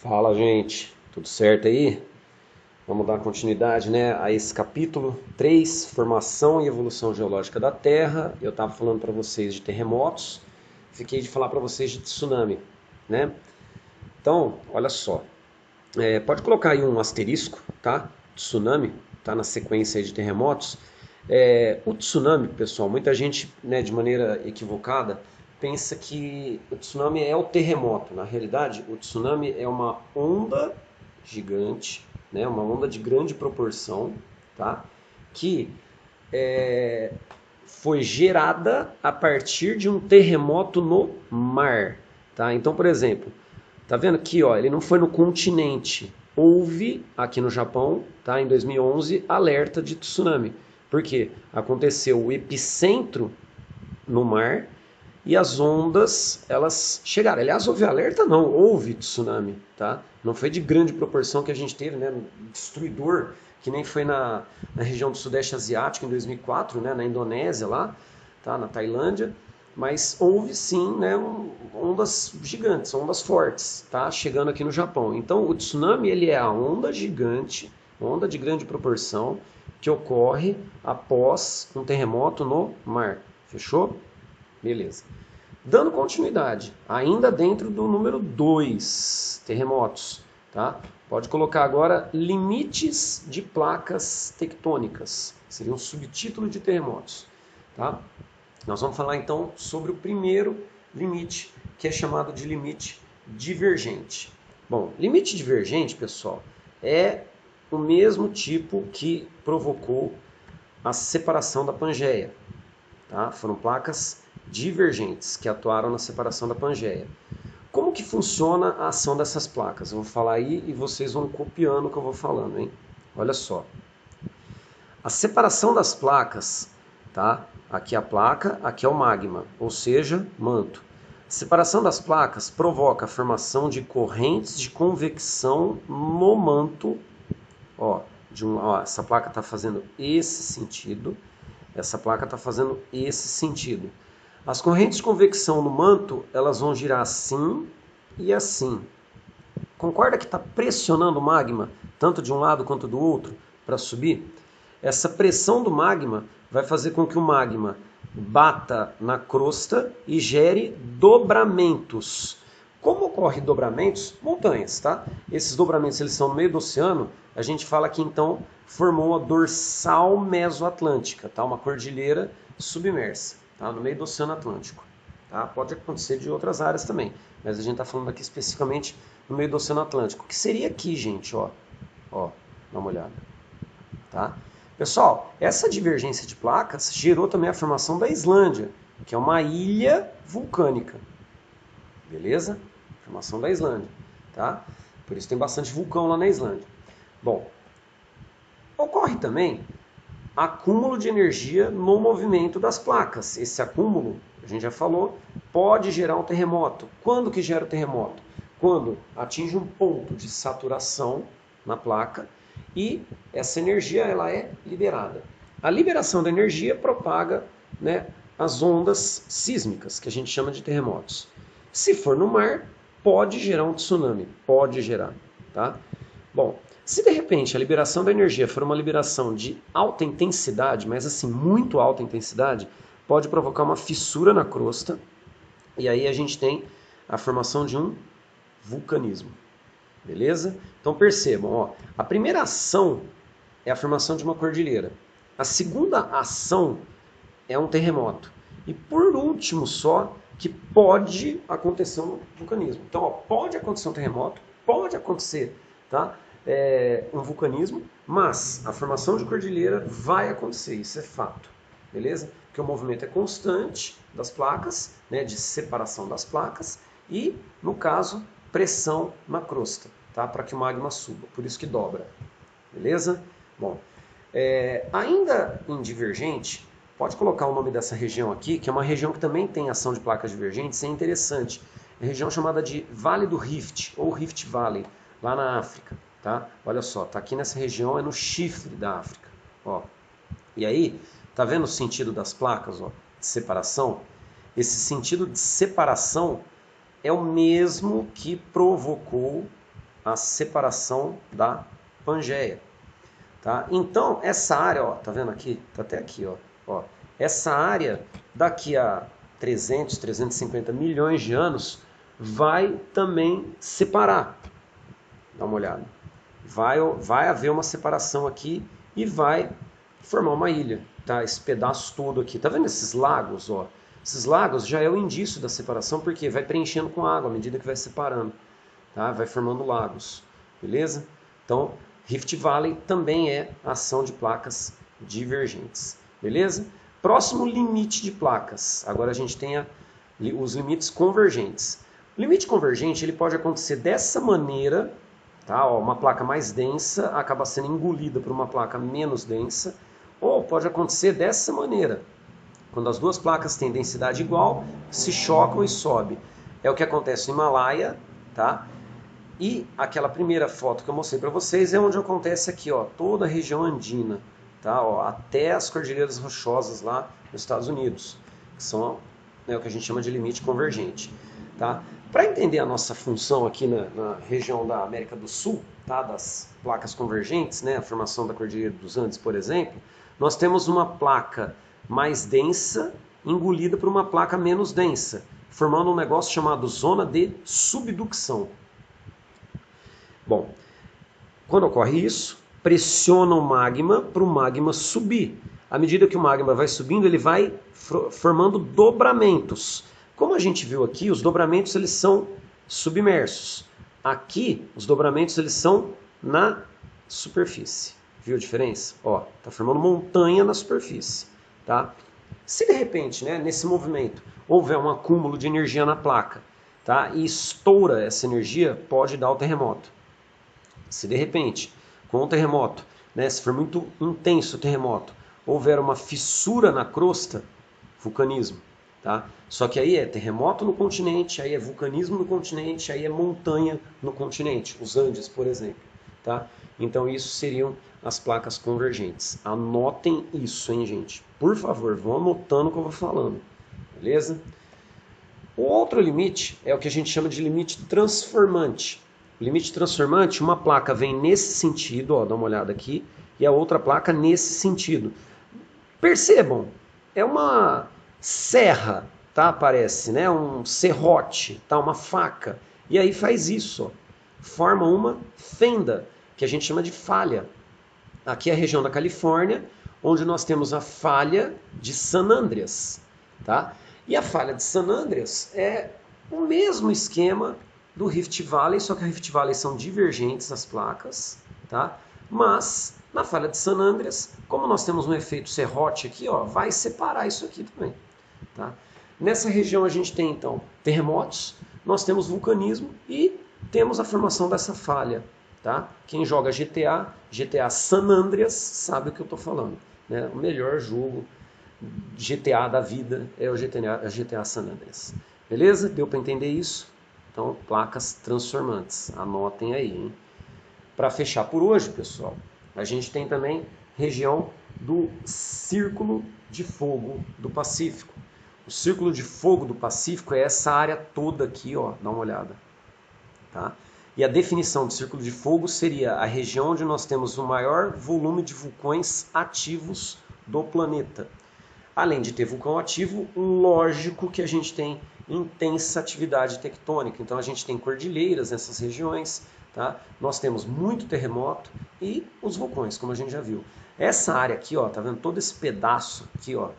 Fala, gente, tudo certo aí? Vamos dar continuidade, né, a esse capítulo 3, Formação e Evolução Geológica da Terra. Eu estava falando para vocês de terremotos, fiquei de falar para vocês de tsunami, né? Então, olha só, pode colocar aí um asterisco, tá? Tsunami, tá na sequência aí de terremotos. O tsunami, pessoal, muita gente, né, de maneira equivocada, pensa que o tsunami é o terremoto. Na realidade, o tsunami é uma onda gigante, né, uma onda de grande proporção, tá? Que é, foi gerada a partir de um terremoto no mar, tá? Então, por exemplo, tá vendo aqui, ó, ele não foi no continente. Houve aqui no Japão, tá, em 2011, alerta de tsunami. Por quê? Aconteceu o epicentro no mar e as ondas, elas chegaram. Aliás, houve alerta? Não, houve tsunami, tá? Não foi de grande proporção que a gente teve, né? Destruidor, que nem foi na região do Sudeste Asiático em 2004, né? Na Indonésia lá, tá? Na Tailândia. Mas houve sim, né? Ondas gigantes, ondas fortes, tá? Chegando aqui no Japão. Então, o tsunami, ele é a onda gigante, onda de grande proporção, que ocorre após um terremoto no mar. Fechou? Beleza. Dando continuidade, ainda dentro do número 2, terremotos, tá? Pode colocar agora limites de placas tectônicas. Seria um subtítulo de terremotos, tá? Nós vamos falar então sobre o primeiro limite, que é chamado de limite divergente. Bom, limite divergente, pessoal, é o mesmo tipo que provocou a separação da Pangeia, tá? Foram placas divergentes que atuaram na separação da Pangeia. Como que funciona a ação dessas placas? Eu vou falar aí e vocês vão copiando o que eu vou falando, hein? Olha só. A separação das placas, tá? Aqui é a placa, aqui é o magma, ou seja, manto. A separação das placas provoca a formação de correntes de convecção no manto. Ó, essa placa está fazendo esse sentido, essa placa está fazendo esse sentido. As correntes de convecção no manto, elas vão girar assim e assim. Concorda que está pressionando o magma, tanto de um lado quanto do outro, para subir? Essa pressão do magma vai fazer com que o magma bata na crosta e gere dobramentos. Como ocorre dobramentos? Montanhas, tá? Esses dobramentos eles são no meio do oceano. A gente fala que então formou a dorsal mesoatlântica, tá? Uma cordilheira submersa, tá? No meio do Oceano Atlântico. Tá? Pode acontecer de outras áreas também, mas a gente está falando aqui especificamente no meio do Oceano Atlântico, que seria aqui, gente, ó, dá uma olhada, tá? Pessoal, essa divergência de placas gerou também a formação da Islândia, que é uma ilha vulcânica, beleza? Formação da Islândia, tá? Por isso tem bastante vulcão lá na Islândia. Bom, ocorre também acúmulo de energia no movimento das placas. Esse acúmulo, a gente já falou, pode gerar um terremoto. Quando que gera o terremoto? Quando atinge um ponto de saturação na placa e essa energia ela é liberada. A liberação da energia propaga, né, as ondas sísmicas, que a gente chama de terremotos. Se for no mar, pode gerar um tsunami, pode gerar, tá? Bom, se de repente a liberação da energia for uma liberação de alta intensidade, mas assim, muito alta intensidade, pode provocar uma fissura na crosta e aí a gente tem a formação de um vulcanismo. Beleza? Então percebam, ó, a primeira ação é a formação de uma cordilheira. A segunda ação é um terremoto. E por último só, que pode acontecer um vulcanismo. Então, ó, pode acontecer um terremoto, pode acontecer, tá? Um vulcanismo, mas a formação de cordilheira vai acontecer, isso é fato, beleza? Porque o movimento é constante das placas, né, de separação das placas e, no caso, pressão na crosta, tá? Para que o magma suba, por isso que dobra, beleza? Bom, ainda em divergente, pode colocar o nome dessa região aqui, que é uma região que também tem ação de placas divergentes, é interessante. É a região chamada de Vale do Rift, ou Rift Valley, lá na África. Tá? Olha só, tá aqui nessa região, é no chifre da África. Ó. E aí, tá vendo o sentido das placas, ó, de separação? Esse sentido de separação é o mesmo que provocou a separação da Pangeia. Tá? Então, essa área, ó, tá vendo aqui? Tá até aqui, ó. Essa área, daqui a 300, 350 milhões de anos, vai também separar. Dá uma olhada. Vai haver uma separação aqui e vai formar uma ilha. Tá? Esse pedaço todo aqui. Tá vendo esses lagos? Ó? Esses lagos já é o indício da separação, porque vai preenchendo com água à medida que vai separando. Tá? Vai formando lagos. Beleza? Então, Rift Valley também é ação de placas divergentes. Beleza? Próximo limite de placas. Agora a gente tem os limites convergentes. O limite convergente ele pode acontecer dessa maneira. Tá? Ó, uma placa mais densa acaba sendo engolida por uma placa menos densa. Ou pode acontecer dessa maneira. Quando as duas placas têm densidade igual, se chocam e sobe. É o que acontece no Himalaia. Tá? E aquela primeira foto que eu mostrei para vocês é onde acontece aqui, ó, toda a região andina, tá? Ó, até as cordilheiras rochosas lá nos Estados Unidos, que são, né, o que a gente chama de limite convergente. Tá? Para entender a nossa função aqui na região da América do Sul, tá, das placas convergentes, né, a formação da Cordilheira dos Andes, por exemplo, nós temos uma placa mais densa engolida por uma placa menos densa, formando um negócio chamado zona de subducção. Bom, quando ocorre isso, pressiona o magma para o magma subir. À medida que o magma vai subindo, ele vai formando dobramentos. Como a gente viu aqui, os dobramentos eles são submersos. Aqui, os dobramentos eles são na superfície. Viu a diferença? Ó, tá formando montanha na superfície, tá? Se de repente, né, nesse movimento, houver um acúmulo de energia na placa, tá, e estoura essa energia, pode dar o terremoto. Se de repente, com o terremoto, né, se for muito intenso o terremoto, houver uma fissura na crosta, vulcanismo. Tá? Só que aí é terremoto no continente, aí é vulcanismo no continente, aí é montanha no continente, os Andes, por exemplo. Tá? Então isso seriam as placas convergentes. Anotem isso, hein, gente? Por favor, vão anotando o que eu vou falando. Beleza? O outro limite é o que a gente chama de limite transformante. O limite transformante, uma placa vem nesse sentido, ó, dá uma olhada aqui, e a outra placa nesse sentido. Percebam, é uma serra, tá? Parece, né? Um serrote, tá? Uma faca. E aí faz isso, ó. Forma uma fenda, que a gente chama de falha. Aqui é a região da Califórnia, onde nós temos a falha de San Andreas, tá? E a falha de San Andreas é o mesmo esquema do Rift Valley, só que a Rift Valley são divergentes as placas, tá? Mas na falha de San Andreas, como nós temos um efeito serrote aqui, ó, vai separar isso aqui também, tá? Nessa região a gente tem então terremotos, nós temos vulcanismo e temos a formação dessa falha, tá? Quem joga GTA San Andreas sabe o que eu estou falando, né? O melhor jogo GTA da vida é o GTA San Andreas. Beleza? Deu para entender isso? Então, placas transformantes. Anotem aí, hein? Para fechar por hoje, pessoal, a gente tem também região do Círculo de Fogo do Pacífico. O Círculo de Fogo do Pacífico é essa área toda aqui, ó, dá uma olhada. Tá? E a definição de Círculo de Fogo seria a região onde nós temos o maior volume de vulcões ativos do planeta. Além de ter vulcão ativo, lógico que a gente tem intensa atividade tectônica. Então a gente tem cordilheiras nessas regiões, tá? Nós temos muito terremoto e os vulcões, como a gente já viu. Essa área aqui, ó, tá vendo todo esse pedaço aqui, ó?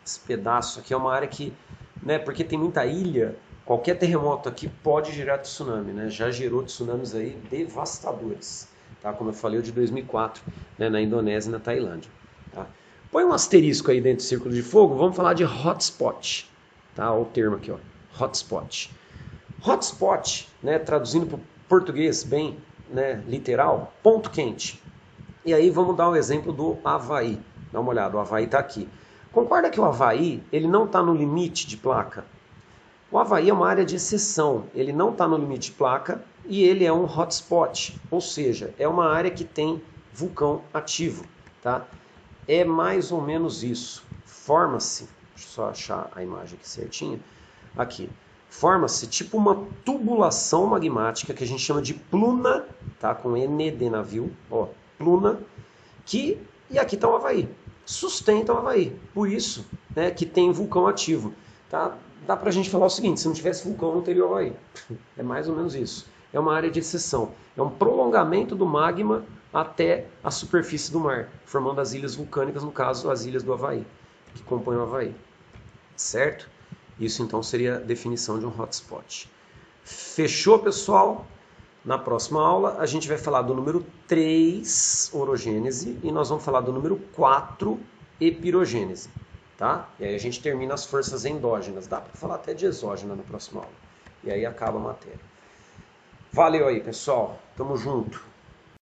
Esse pedaço aqui é uma área que, né, porque tem muita ilha, qualquer terremoto aqui pode gerar tsunami, né? Já gerou tsunamis aí devastadores, tá? Como eu falei, o de 2004, né, na Indonésia e na Tailândia, tá? Põe um asterisco aí dentro do Círculo de Fogo, vamos falar de hotspot, tá? Olha o termo aqui, ó, hotspot. Hotspot, né, traduzindo para o português bem, né, literal, ponto quente. E aí vamos dar o exemplo do Havaí. Dá uma olhada, o Havaí está aqui. Concorda que o Havaí ele não está no limite de placa? O Havaí é uma área de exceção, ele não está no limite de placa e ele é um hotspot, ou seja, é uma área que tem vulcão ativo, tá? É mais ou menos isso. Forma-se, deixa eu só achar a imagem aqui certinha, aqui. forma-se tipo uma tubulação magmática que a gente chama de pluna, tá? Com N de navio, ó, pluna, e aqui está o Havaí, sustenta o Havaí, por isso, né, que tem vulcão ativo, tá? Dá pra gente falar o seguinte, se não tivesse vulcão não teria o Havaí, é mais ou menos isso, é uma área de exceção, é um prolongamento do magma até a superfície do mar, formando as ilhas vulcânicas, no caso as ilhas do Havaí, que compõem o Havaí, certo? Isso então seria a definição de um hotspot. Fechou, pessoal? Na próxima aula a gente vai falar do número 3, orogênese, e nós vamos falar do número 4, epirogênese. Tá? E aí a gente termina as forças endógenas. Dá para falar até de exógena na próxima aula. E aí acaba a matéria. Valeu aí, pessoal. Tamo junto.